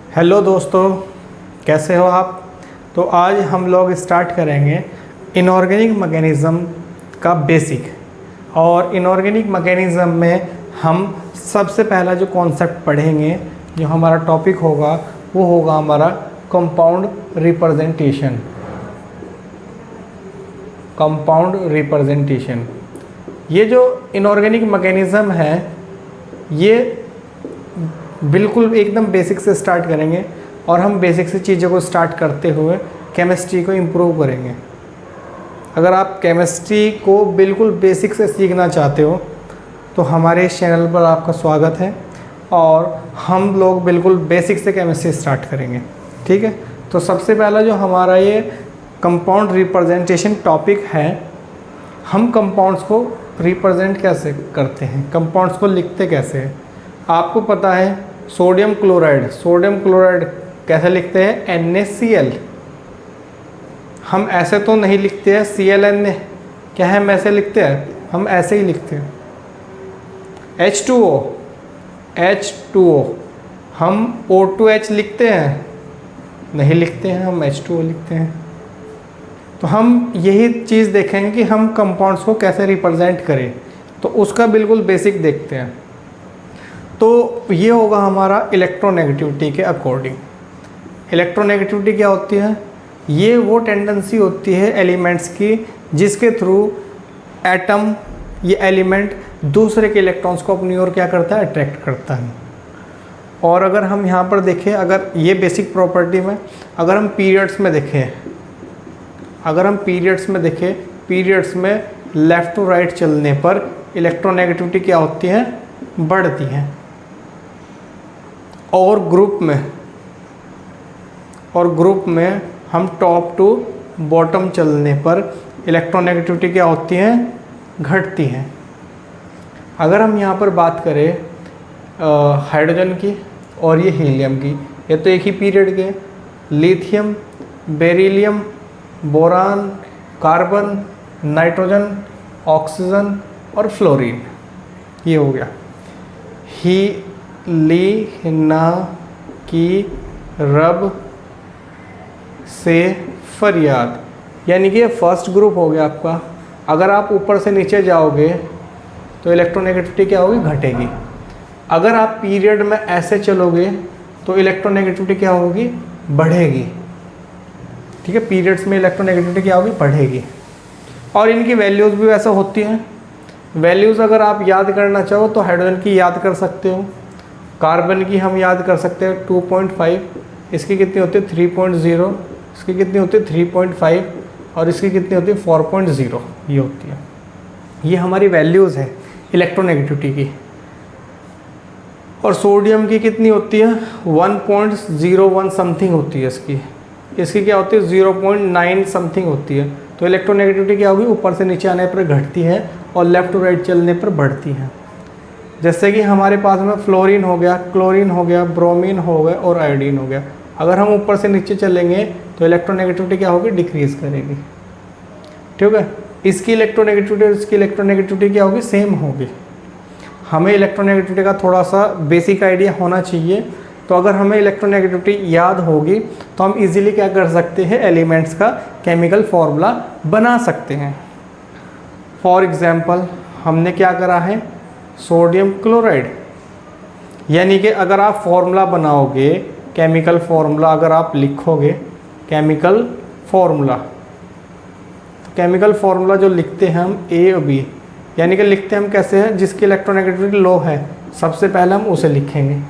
Hello दोस्तों, कैसे हो आप। तो आज हम लोग स्टार्ट करेंगे इनऑर्गेनिक मैकेनिज़्म का बेसिक। और इनऑर्गेनिक मैकेनिज़्म में हम सबसे पहला जो कॉन्सेप्ट पढ़ेंगे, जो हमारा टॉपिक होगा, वो होगा हमारा कंपाउंड रिप्रेजेंटेशन। कंपाउंड रिप्रेजेंटेशन, ये जो इनऑर्गेनिक मैकेनिज़्म है, ये बिल्कुल एकदम बेसिक से स्टार्ट करेंगे और हम बेसिक से चीज़ों को स्टार्ट करते हुए केमिस्ट्री को इम्प्रूव करेंगे। अगर आप केमिस्ट्री को बिल्कुल बेसिक से सीखना चाहते हो तो हमारे इस चैनल पर आपका स्वागत है और हम लोग बिल्कुल बेसिक से केमिस्ट्री स्टार्ट करेंगे। ठीक है, तो सबसे पहला जो हमारा ये कंपाउंड रिप्रेजेंटेशन टॉपिक है, हम कंपाउंड्स को रिप्रेजेंट कैसे करते हैं, कंपाउंड्स को लिखते कैसे हैं। आपको पता है सोडियम क्लोराइड कैसे लिखते हैं, NaCl। हम ऐसे तो नहीं लिखते हैं ClNa, क्या है, हम ऐसे लिखते हैं, हम ऐसे ही लिखते हैं। H2O हम O2H लिखते हैं, नहीं लिखते हैं, हम H2O लिखते हैं। तो हम यही चीज़ देखेंगे कि हम कंपाउंड्स को कैसे रिप्रेजेंट करें, तो उसका बिल्कुल बेसिक देखते हैं। तो ये होगा हमारा इलेक्ट्रोनेगेटिविटी के अकॉर्डिंग। इलेक्ट्रोनेगेटिविटी क्या होती है, ये वो टेंडेंसी होती है एलिमेंट्स की जिसके थ्रू एटम, ये एलिमेंट दूसरे के इलेक्ट्रॉन्स को अपनी ओर क्या करता है, अट्रैक्ट करता है। और अगर हम यहाँ पर देखें, अगर ये बेसिक प्रॉपर्टी में अगर हम पीरियड्स में पीरियड्स में लेफ़्ट टू राइट चलने पर इलेक्ट्रोनेगेटिविटी क्या होती है, बढ़ती है। और ग्रुप में हम टॉप टू बॉटम चलने पर इलेक्ट्रोनेगेटिविटी क्या होती है, घटती है। अगर हम यहाँ पर बात करें हाइड्रोजन की और ये हीलियम की, ये तो एक ही पीरियड के, lithium, beryllium, boron, carbon, nitrogen, oxygen और फ्लोरीन, ये हो गया। हीलिना की रब से फरियाद, यानी कि ये फर्स्ट ग्रुप हो गया आपका। अगर आप ऊपर से नीचे जाओगे तो इलेक्ट्रोनेगेटिविटी क्या होगी, घटेगी। अगर आप पीरियड में ऐसे चलोगे तो इलेक्ट्रोनेगेटिविटी क्या होगी, बढ़ेगी। ठीक है, पीरियड्स में इलेक्ट्रोनेगेटिविटी क्या होगी, बढ़ेगी। और इनकी वैल्यूज़ भी वैसा होती हैं। वैल्यूज़ अगर आप याद करना चाहो तो हाइड्रोजन की याद कर सकते हो, कार्बन की हम याद कर सकते हैं 2.5, इसकी कितनी होती है 3.0, इसकी कितनी होती है 3.5 और इसकी कितनी होती है 4.0, ये होती है। ये हमारी वैल्यूज़ है इलेक्ट्रोनेगेटिविटी की। और सोडियम की कितनी होती है 1.01 समथिंग होती है, इसकी क्या होती है 0.9 समथिंग होती है। तो इलेक्ट्रोनेगेटिविटी क्या होगी, ऊपर से नीचे आने पर घटती है और लेफ़्ट टू राइट चलने पर बढ़ती है। जैसे कि हमारे पास में फ्लोरीन हो गया, क्लोरीन हो गया, ब्रोमीन हो गया और आयोडीन हो गया। अगर हम ऊपर से नीचे चलेंगे तो इलेक्ट्रोनेगेटिविटी क्या होगी, डिक्रीज़ करेगी। ठीक है, इसकी इलेक्ट्रोनेगेटिविटी और इसकी इलेक्ट्रोनेगेटिविटी क्या होगी, सेम होगी। हमें इलेक्ट्रोनेगेटिविटी का थोड़ा सा बेसिक आइडिया होना चाहिए। तो अगर हमें इलेक्ट्रोनेगेटिविटी याद होगी तो हम इजीली क्या कर सकते हैं, एलिमेंट्स का केमिकल फॉर्मूला बना सकते हैं। फॉर एग्जांपल हमने क्या करा है, सोडियम क्लोराइड, यानी कि अगर आप फॉर्मूला बनाओगे, केमिकल फॉर्मूला अगर आप लिखोगे, केमिकल फॉर्मूला जो लिखते हैं हम A और B, यानी कि लिखते हम कैसे हैं, जिसकी इलेक्ट्रोनेगेटिविटी लो है सबसे पहले हम उसे लिखेंगे,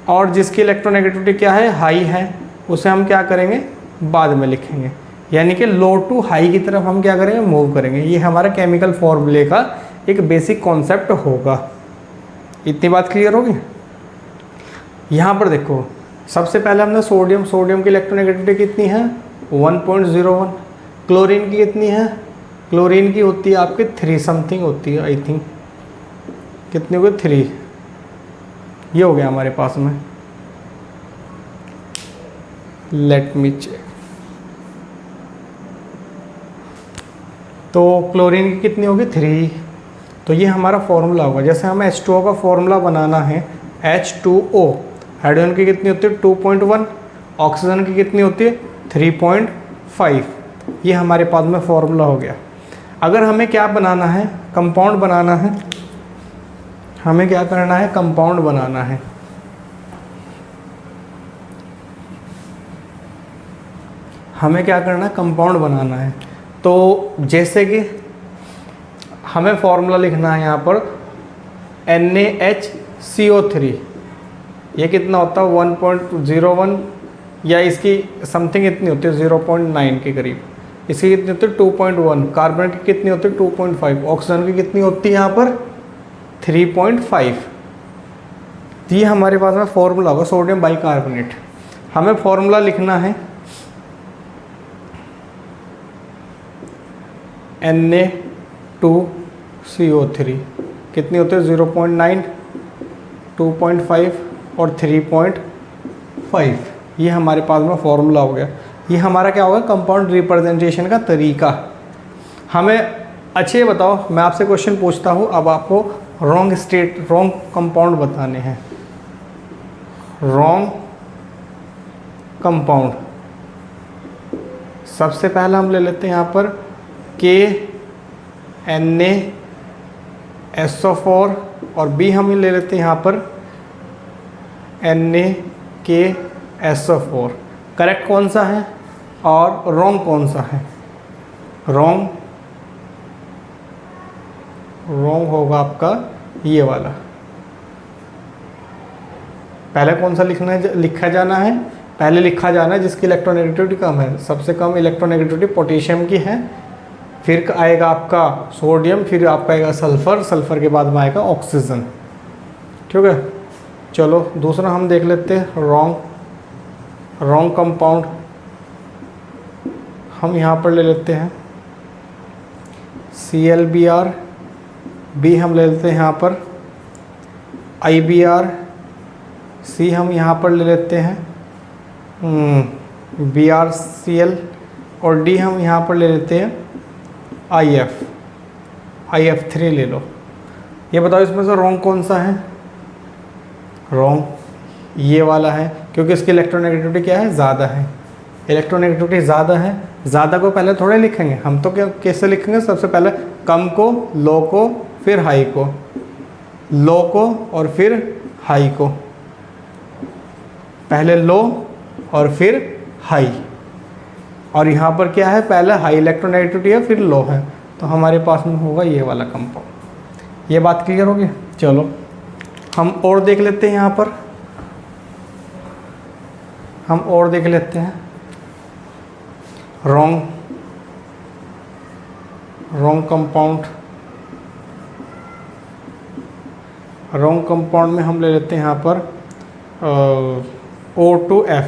और जिसकी इलेक्ट्रोनेगेटिविटी क्या है, हाई है, उसे हम क्या करेंगे, बाद में लिखेंगे। यानी कि लो टू हाई की तरफ हम क्या करेंगे, मूव करेंगे। ये हमारा केमिकल फॉर्मूले का एक बेसिक कॉन्सेप्ट होगा। इतनी बात क्लियर होगी। यहाँ पर देखो, सबसे पहले हमने सोडियम की इलेक्ट्रोनेगेटिविटी कितनी है 1.01। क्लोरीन की कितनी है, क्लोरीन की होती है आपकी 3 समथिंग होती है, आई थिंक कितनी होगी 3, ये हो गया हमारे पास में। Let me check. तो क्लोरीन की कितनी होगी 3, तो ये हमारा फॉर्मूला होगा। जैसे हमें H2O का फॉर्मूला बनाना है H2O, हाइड्रोजन की कितनी होती है 2.1, ऑक्सीजन की कितनी होती है 3.5। ये हमारे पास में फॉर्मूला हो गया। अगर हमें क्या बनाना है, कंपाउंड बनाना है, हमें क्या करना है, कंपाउंड बनाना है। हमें क्या करना है, कंपाउंड बनाना है। तो जैसे कि हमें फॉर्मूला लिखना है यहाँ पर NaHCO3, ये कितना होता है 1.01 या इसकी समथिंग इतनी होती है 0.9 के करीब। इसकी कितनी होती है 2.1, कार्बन की कितनी होती है 2.5, ऑक्सीजन की कितनी होती है यहाँ पर 3.5। ये हमारे पास में फॉर्मूला होगा सोडियम बाइकार्बोनेट। हमें फॉर्मूला लिखना है Na2CO3, कितनी होती है 0.9, 2.5 और 3.5। ये हमारे पास में फॉर्मूला हो गया। ये हमारा क्या होगा, कंपाउंड रिप्रेजेंटेशन का तरीका। हमें अच्छे बताओ, मैं आपसे क्वेश्चन पूछता हूँ, अब आपको रॉन्ग कंपाउंड बताने हैं। रॉन्ग कंपाउंड, सबसे पहला हम ले लेते हैं यहाँ पर KNaSO4 और बी हम ले लेते हैं यहाँ पर NaKSO4। करेक्ट कौन सा है और रॉन्ग कौन सा है? रॉन्ग होगा आपका ये वाला। पहले कौन सा लिखा जाना है? पहले लिखा जाना है जिसकी इलेक्ट्रोनेगेटिविटी कम है। सबसे कम इलेक्ट्रोनेगेटिविटी पोटेशियम की है, फिर आएगा आपका सोडियम, फिर आपका आएगा सल्फ़र, सल्फ़र के बाद में आएगा ऑक्सीजन। ठीक है, चलो दूसरा हम देख लेते हैं रॉन्ग कंपाउंड। हम यहाँ पर ले लेते हैं ClBr, बी हम ले लेते हैं यहाँ पर IBr, सी हम यहाँ पर ले लेते हैं BrCl और डी हम यहाँ पर ले लेते हैं IF3 ले लो। ये बताओ इसमें से रॉन्ग कौन सा है? रॉन्ग ये वाला है, क्योंकि इसकी इलेक्ट्रोनेगेटिविटी क्या है, ज़्यादा है। इलेक्ट्रोनेगेटिविटी ज़्यादा है, ज़्यादा को पहले थोड़े लिखेंगे हम, तो क्या कैसे लिखेंगे? सबसे पहले कम को, लो को, फिर हाई को, लो को और फिर हाई को, पहले लो और फिर हाई। और यहाँ पर क्या है, पहले हाई इलेक्ट्रोनेगेटिविटी है फिर लो है, तो हमारे पास में होगा ये वाला कंपाउंड। ये बात क्लियर होगी? चलो हम और देख लेते हैं, यहाँ पर हम और देख लेते हैं रॉन्ग कंपाउंड। रॉन्ग कंपाउंड में हम ले लेते हैं यहाँ पर O2F,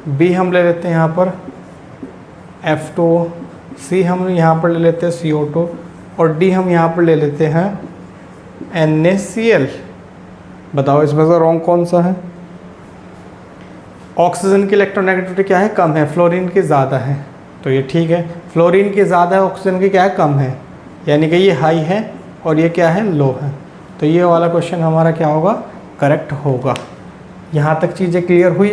बी हम ले लेते हैं यहाँ पर F2O, सी हम यहाँ पर ले लेते हैं CO2 और डी हम यहाँ पर ले लेते हैं NaCl। बताओ इसमें से रॉन्ग कौन सा है? ऑक्सीजन की इलेक्ट्रोनेगेटिविटी क्या है, कम है, फ्लोरीन की ज़्यादा है, तो ये ठीक है। फ्लोरीन की ज़्यादा है, ऑक्सीजन की क्या है, कम है, यानी कि ये हाई है और ये क्या है, लो है। तो ये वाला क्वेश्चन हमारा क्या होगा, करेक्ट होगा। यहाँ तक चीज़ें क्लियर हुई?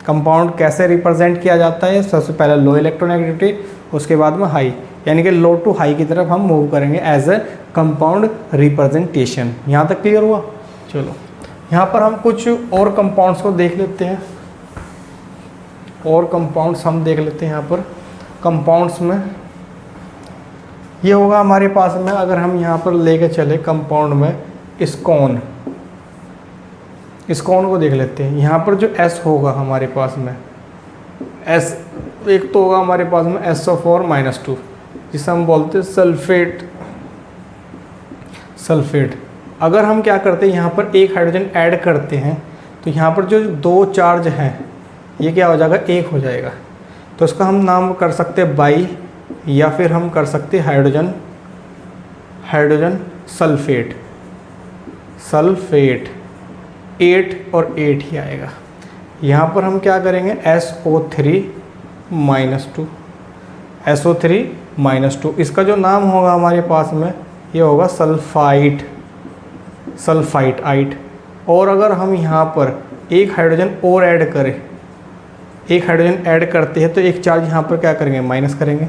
कंपाउंड कैसे रिप्रेजेंट किया जाता है? सबसे पहले लो इलेक्ट्रोनेगेटिविटी, उसके बाद में हाई, यानी कि लो टू हाई की तरफ हम मूव करेंगे एज ए कंपाउंड रिप्रेजेंटेशन। यहाँ तक क्लियर हुआ? चलो यहाँ पर हम कुछ और कंपाउंड्स को देख लेते हैं। और कंपाउंड्स हम देख लेते हैं यहाँ पर। कंपाउंड्स में ये होगा हमारे पास में, अगर हम यहाँ पर लेके चले कंपाउंड में स्कोन को देख लेते हैं। यहाँ पर जो S होगा हमारे पास में, S एक तो होगा हमारे पास में SO4-2, जिसे हम बोलते हैं सल्फेट। अगर हम क्या करते हैं, यहाँ पर एक हाइड्रोजन ऐड करते हैं, तो यहाँ पर जो दो चार्ज हैं ये क्या हो जाएगा, एक हो जाएगा। तो इसका हम नाम कर सकते हैं बाई, या फिर हम कर सकते हैं हाइड्रोजन सल्फेट। 8 और 8 ही आएगा। यहाँ पर हम क्या करेंगे, SO3-2, इसका जो नाम होगा हमारे पास में ये होगा सल्फाइट। और अगर हम यहाँ पर एक हाइड्रोजन और ऐड करें, एक हाइड्रोजन ऐड करते हैं तो एक चार्ज यहाँ पर क्या करेंगे, माइनस करेंगे।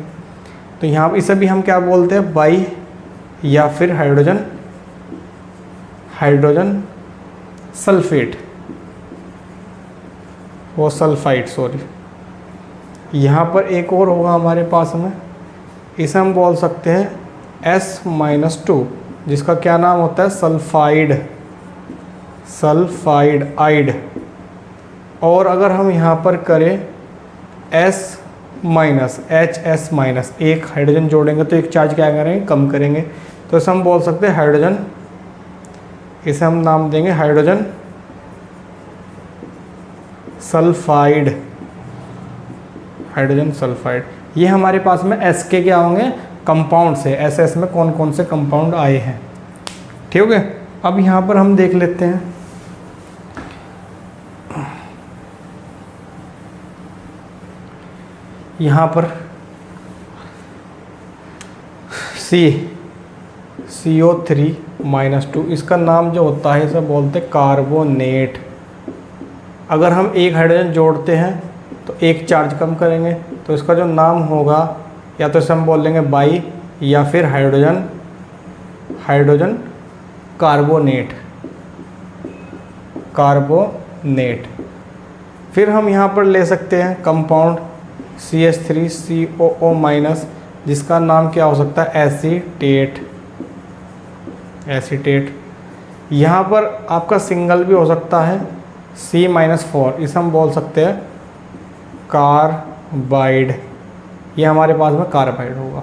तो यहाँ पर इसे भी हम क्या बोलते हैं, बाई या फिर हाइड्रोजन सल्फेट, वो सल्फाइड सॉरी। यहाँ पर एक और होगा हमारे पास में, इसे हम बोल सकते हैं S-2, जिसका क्या नाम होता है, सल्फाइड। और अगर हम यहाँ पर करें HS-, एक हाइड्रोजन जोड़ेंगे तो एक चार्ज क्या करेंगे, कम करेंगे। तो इसे हम बोल सकते हैं हाइड्रोजन, इसे हम नाम देंगे हाइड्रोजन सल्फाइड। ये हमारे पास में S के क्या होंगे, कंपाउंड से, SS में कौन कौन से कंपाउंड आए हैं। ठीक है, अब यहाँ पर हम देख लेते हैं, यहाँ पर CO3-2, इसका नाम जो होता है इसे बोलते हैं कार्बोनेट। अगर हम एक हाइड्रोजन जोड़ते हैं तो एक चार्ज कम करेंगे, तो इसका जो नाम होगा या तो इसे हम बोल लेंगे बाई या फिर हाइड्रोजन कार्बोनेट। फिर हम यहाँ पर ले सकते हैं कंपाउंड CH3COO-, जिसका नाम क्या हो सकता है, एसीटेट। यहाँ पर आपका सिंगल भी हो सकता है C-4, इसे हम बोल सकते हैं कार्बाइड। ये हमारे पास में कार्बाइड होगा।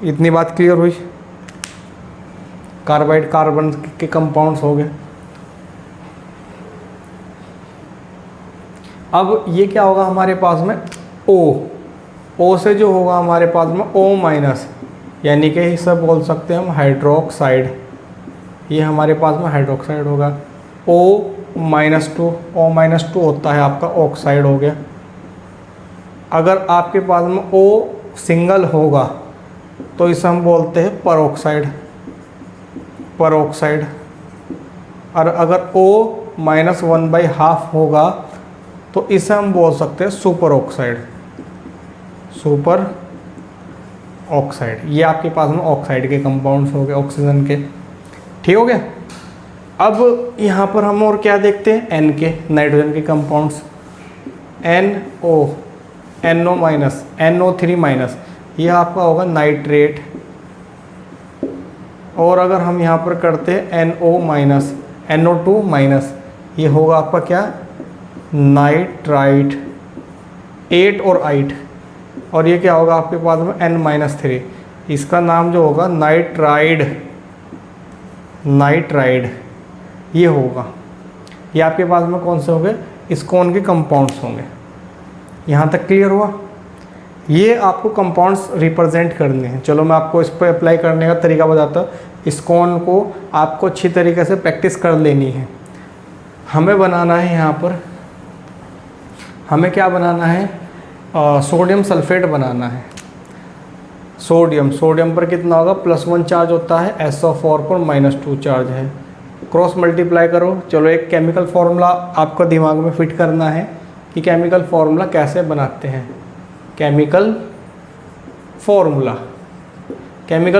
इतनी बात क्लियर हुई। कार्बाइड कार्बन के कंपाउंड्स हो गए। अब ये क्या होगा हमारे पास में, O से जो होगा हमारे पास में O-, यानी कि इसे बोल सकते हैं हम हाइड्रोक्साइड। ये हमारे पास में हाइड्रोक्साइड होगा। O-2 होता है आपका ऑक्साइड हो गया। अगर आपके पास में O सिंगल होगा तो इसे हम बोलते हैं परोक्साइड। और अगर O-1/2 होगा तो इसे हम बोल सकते हैं सुपर ऑक्साइड। ये आपके पास में ऑक्साइड के कंपाउंड्स हो गए, ऑक्सीजन के। ठीक हो गया। अब यहाँ पर हम और क्या देखते हैं, N के, नाइट्रोजन के कंपाउंड्स, NO3-, यह आपका होगा नाइट्रेट। और अगर हम यहाँ पर करते हैं NO2-, ये होगा आपका क्या, नाइट्राइट। 8 और 8, और ये क्या होगा आपके पास में N-3, इसका नाम जो होगा नाइट्राइड ये होगा। ये आपके पास में कौन से होंगे, इस्कोन के कंपाउंड्स होंगे। यहाँ तक क्लियर हुआ। ये आपको कंपाउंड्स रिप्रेजेंट करने हैं। चलो मैं आपको इस पर अप्लाई करने का तरीका बताता हूँ। इस्कोन को आपको अच्छी तरीके से प्रैक्टिस कर लेनी है। हमें बनाना है, यहाँ पर हमें क्या बनाना है, सोडियम सल्फेट बनाना है। सोडियम पर कितना होगा, +1 चार्ज होता है, SO4 पर -2 चार्ज है। क्रॉस मल्टीप्लाई करो। चलो एक केमिकल फार्मूला आपको दिमाग में फिट करना है कि केमिकल फार्मूला कैसे बनाते हैं। केमिकल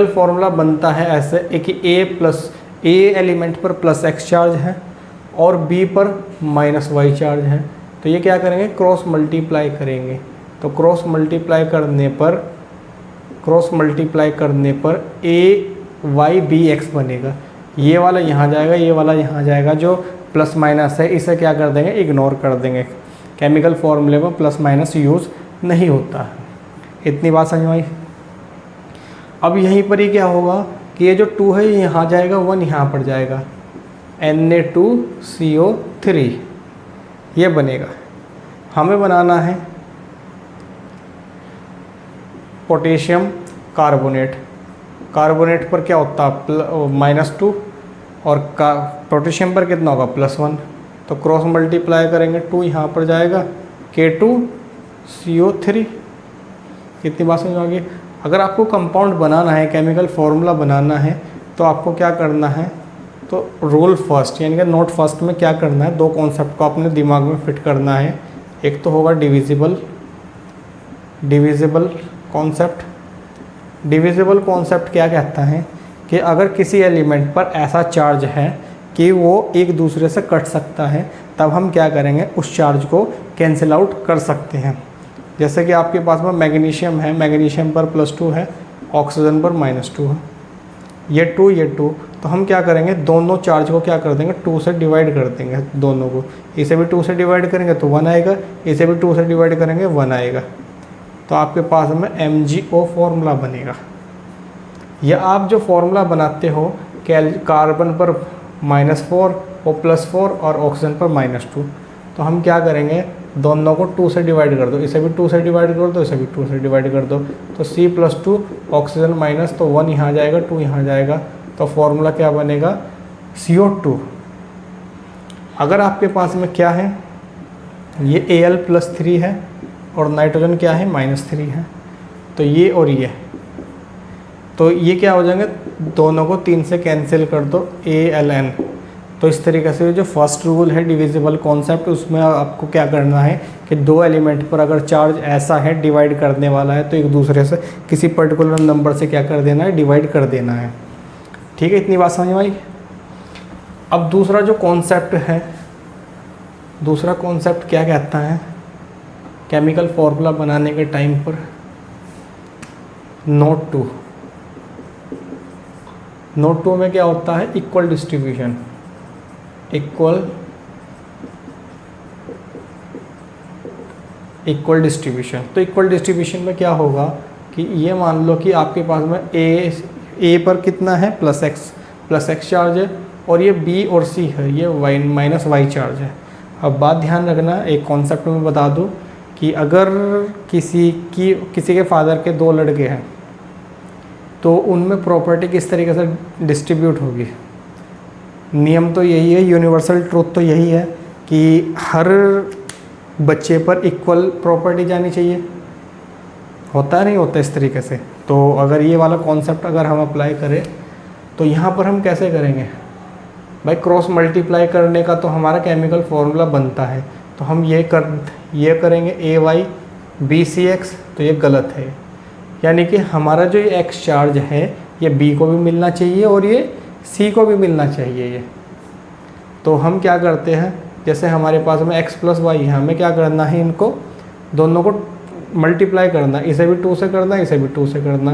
फार्मूला बनता है ऐसे कि A एलिमेंट पर +X चार्ज है और B पर -Y चार्ज है। तो ये क्या करेंगे, क्रॉस मल्टीप्लाई करेंगे। तो क्रॉस मल्टीप्लाई करने पर AYBX बनेगा। ये वाला यहाँ जाएगा, ये वाला यहाँ जाएगा। जो प्लस माइनस है इसे क्या कर देंगे, इग्नोर कर देंगे। केमिकल फॉर्मूले में प्लस माइनस यूज़ नहीं होता है। इतनी बात समझ में आई। अब यहीं पर ही क्या होगा कि ये जो 2 है ये यहाँ जाएगा, 1 यहाँ पर जाएगा, Na2CO3 ये बनेगा। हमें बनाना है पोटेशियम कार्बोनेट पर क्या होता है, -2, और पोटेशियम पर कितना होगा, +1। तो क्रॉस मल्टीप्लाई करेंगे, 2 यहाँ पर जाएगा, K2CO3। कितनी बात समझ आ गई। अगर आपको कंपाउंड बनाना है, केमिकल फॉर्मूला बनाना है, तो आपको क्या करना है, तो रूल फर्स्ट यानी कि नोट फर्स्ट में क्या करना है, दो कॉन्सेप्ट को अपने दिमाग में फिट करना है। एक तो होगा डिविजिबल कॉन्सेप्ट। डिविजिबल कॉन्सेप्ट क्या कहता है कि अगर किसी एलिमेंट पर ऐसा चार्ज है कि वो एक दूसरे से कट सकता है, तब हम क्या करेंगे, उस चार्ज को कैंसिल आउट कर सकते हैं। जैसे कि आपके पास में मैग्नीशियम है, मैग्नीशियम पर +2 है, ऑक्सीजन पर -2 है, ये 2, तो हम क्या करेंगे, दोनों चार्ज को क्या कर देंगे, 2 से डिवाइड कर देंगे दोनों को। इसे भी 2 से डिवाइड करेंगे तो 1 आएगा, इसे भी 2 से डिवाइड करेंगे 1 आएगा। तो आपके पास में MgO फॉर्मूला बनेगा। या आप जो फॉर्मूला बनाते हो कार्बन पर -4 और +4 और ऑक्सीजन पर -2, तो हम क्या करेंगे, दोनों को 2 से डिवाइड कर दो, इसे भी 2 से डिवाइड कर दो, इसे भी 2 से डिवाइड कर दो, तो C+2 ऑक्सीजन माइनस, तो 1 यहाँ जाएगा, 2 यहाँ जाएगा, तो फॉर्मूला क्या बनेगा, CO2। अगर आपके पास में क्या है, ये Al+3 है और नाइट्रोजन क्या है, -3 है, तो ये और ये, तो ये क्या हो जाएंगे, दोनों को 3 से कैंसिल कर दो, Aln। तो इस तरीके से जो फर्स्ट रूल है डिविजिबल कॉन्सेप्ट, उसमें आपको क्या करना है कि दो एलिमेंट पर अगर चार्ज ऐसा है डिवाइड करने वाला है, तो एक दूसरे से किसी पर्टिकुलर नंबर से क्या कर देना है, डिवाइड कर देना है। ठीक है, इतनी बात समझ में आई। अब दूसरा जो कॉन्सेप्ट है, दूसरा कॉन्सेप्ट क्या कहता है, केमिकल फॉर्मूला बनाने के टाइम पर नोट 2 में क्या होता है, इक्वल डिस्ट्रीब्यूशन। इक्वल डिस्ट्रीब्यूशन, तो इक्वल डिस्ट्रीब्यूशन में क्या होगा कि ये मान लो कि आपके पास में ए पर कितना है, +x चार्ज है, और ये B और C है, ये -y चार्ज है। अब बात ध्यान रखना, एक कॉन्सेप्ट में बता दूं कि अगर किसी के फादर के 2 लड़के हैं, तो उनमें प्रॉपर्टी किस तरीके से डिस्ट्रीब्यूट होगी। नियम तो यही है, यूनिवर्सल ट्रूथ तो यही है कि हर बच्चे पर इक्वल प्रॉपर्टी जानी चाहिए। होता नहीं होता इस तरीके से। तो अगर ये वाला कॉन्सेप्ट अगर हम अप्लाई करें, तो यहाँ पर हम कैसे करेंगे भाई, क्रॉस मल्टीप्लाई करने का तो हमारा केमिकल फॉर्मूला बनता है, तो हम ये करेंगे AyBCx, तो ये गलत है। यानी कि हमारा जो ये x चार्ज है, ये B को भी मिलना चाहिए और ये C को भी मिलना चाहिए ये। तो हम क्या करते हैं, जैसे हमारे पास में x + y है, हमें क्या करना है, इनको दोनों को मल्टीप्लाई करना, इसे भी 2 से करना, इसे भी 2 से करना।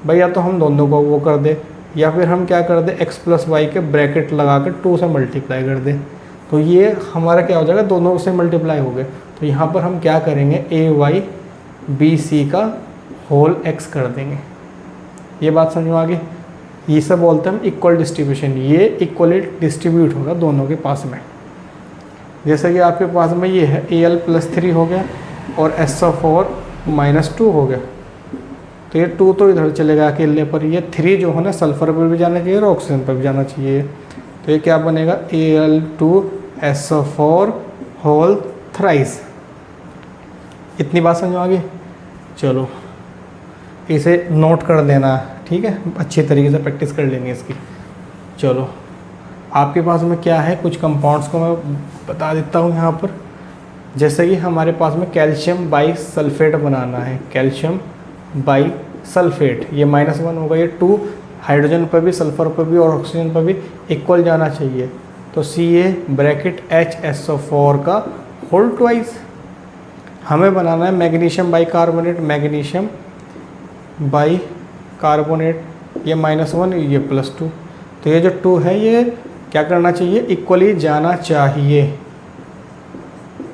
भाई या तो हम दोनों को वो कर दे, या फिर हम क्या कर दें, x + y के ब्रैकेट लगा कर 2 से मल्टीप्लाई कर दें, तो ये हमारा क्या हो जाएगा, दोनों से मल्टीप्लाई हो गए। तो यहाँ पर हम क्या करेंगे, AyBC का होल x कर देंगे। ये बात समझ में आ गई। ये सब बोलते हैं हम इक्वल डिस्ट्रीब्यूशन, ये इक्वली डिस्ट्रीब्यूट होगा दोनों के पास में। जैसे कि आपके पास में ये है Al+3 हो गया और SO4 -2 हो गया, तो ये 2 तो इधर चलेगा अकेले पर, ये 3 जो है ना सल्फर पर भी जाना चाहिए और ऑक्सीजन पर भी जाना चाहिए। तो ये क्या बनेगा, Al2SO4 होल थ्राइस। इतनी बात समझ में आ गई। चलो इसे नोट कर देना, ठीक है, अच्छी तरीके से प्रैक्टिस कर लेंगे इसकी। चलो आपके पास में क्या है, कुछ कंपाउंड्स को मैं बता देता हूँ यहाँ पर। जैसे कि हमारे पास में कैल्शियम बाइसल्फेट बनाना है, कैल्शियम बाइसल्फेट, ये -1 होगा, ये 2 हाइड्रोजन पर भी, सल्फर पर भी और ऑक्सीजन पर भी इक्वल जाना चाहिए। तो CaHSO4 का होल ट्वाइस। हमें बनाना है मैग्नीशियम बाइकार्बोनेट, मैग्नीशियम बाइकार्बोनेट, ये -1, ये +2, तो ये जो 2 है ये क्या करना चाहिए, इक्वली जाना चाहिए,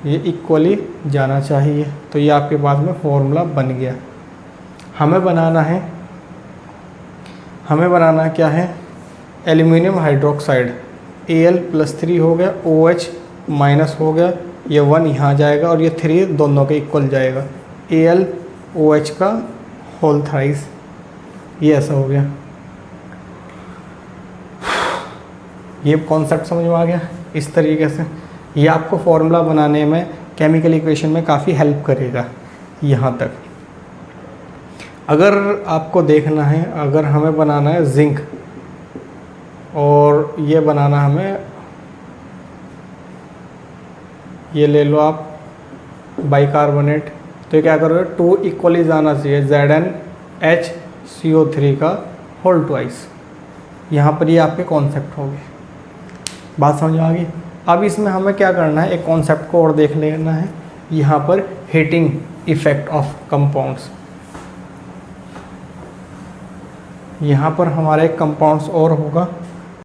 ये इक्वली जाना चाहिए। तो ये आपके पास में फॉर्मूला बन गया। हमें बनाना है क्या है, एल्यूमिनियम हाइड्रोक्साइड, Al+3 हो गया, OH- हो गया, ये 1 यहाँ जाएगा और ये 3 दोनों के इक्वल जाएगा, AlOH का होल थ्राइस। ये ऐसा हो गया। ये कॉन्सेप्ट समझ में आ गया। इस तरीके से ये आपको फॉर्मूला बनाने में, केमिकल इक्वेशन में काफ़ी हेल्प करेगा। यहाँ तक अगर आपको देखना है, अगर हमें बनाना है जिंक, और ये बनाना हमें, ये ले लो आप बाइकार्बोनेट। तो ये क्या करोगे, 2 इक्वली जाना चाहिए ZnHCO3 का होल ट्वाइस। यहाँ पर ये आपके कॉन्सेप्ट हो गए। बात समझ में आ गई। अब इसमें हमें क्या करना है, एक कॉन्सेप्ट को और देख लेना है, यहाँ पर हीटिंग इफेक्ट ऑफ कंपाउंड्स। यहाँ पर हमारा एक कंपाउंड्स और होगा